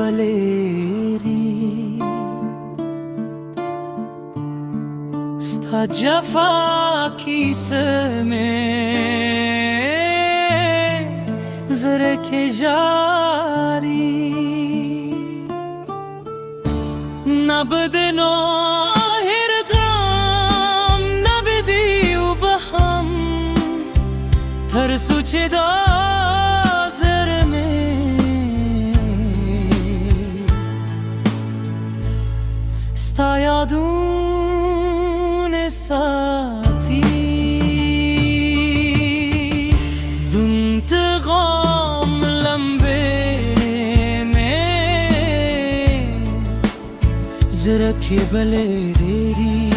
بليري ستا جفاكي سمي زرك جاري نبدنو هرقام نبدي وبهم ترسو چدا زرمي ستا یادون ساتي دنت غام لمبه में زرك بليري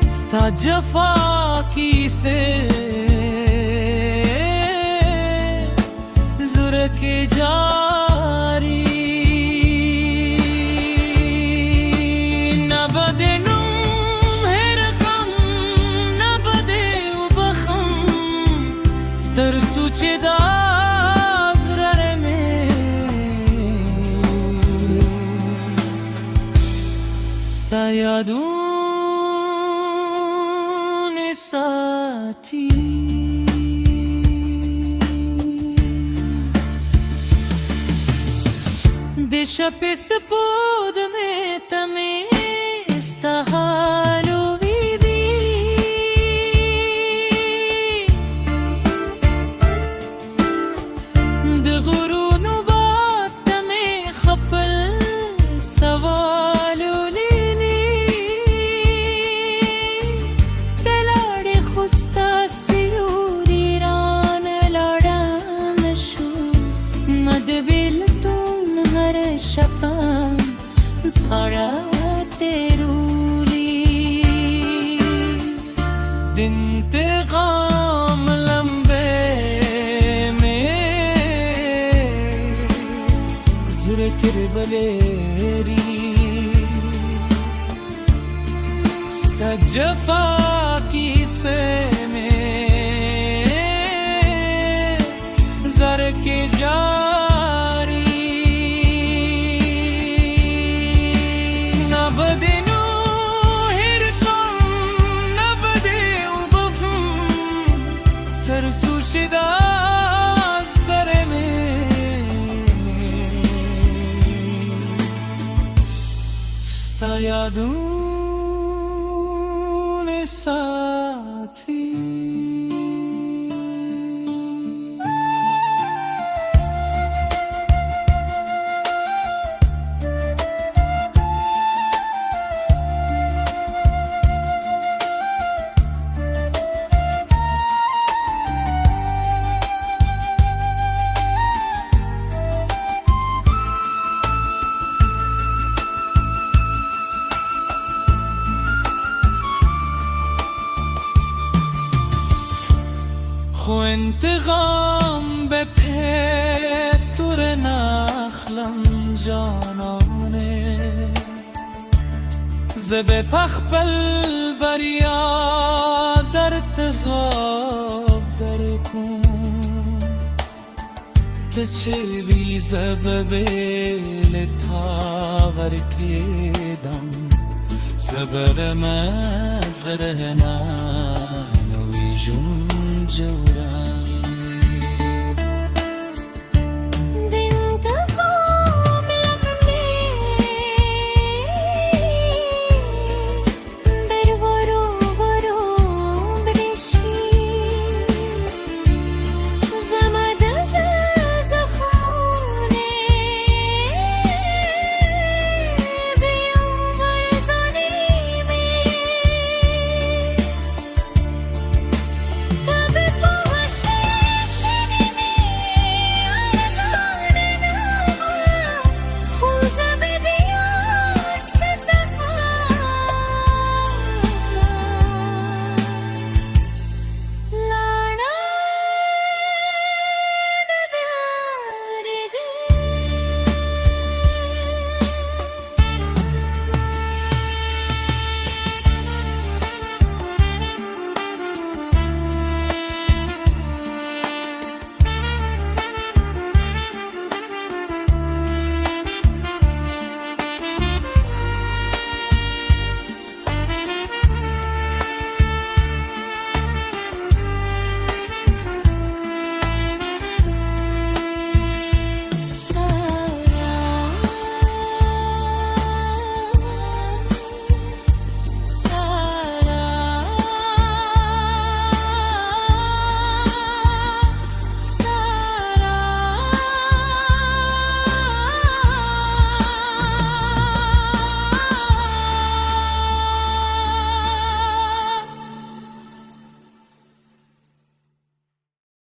ستا جفاكي से زرك جاري ترسو چدا زرر में ستا یادون ساتي दिश पे सपोद में तमें स्ता हालो शपम सारा तेरूली दिन ते गाम लंबे में ज़िक्र बलेरी स्ता जफा की से में ज़र के जारी सुशिदा स्तरे में स्ता यादून साथी خو انتقام به پتور نخلم جانانه زب پخپل بریا در تزاب در کن که چه بی زب بیل تاور که دم زبر مزرهنان وی جون جورا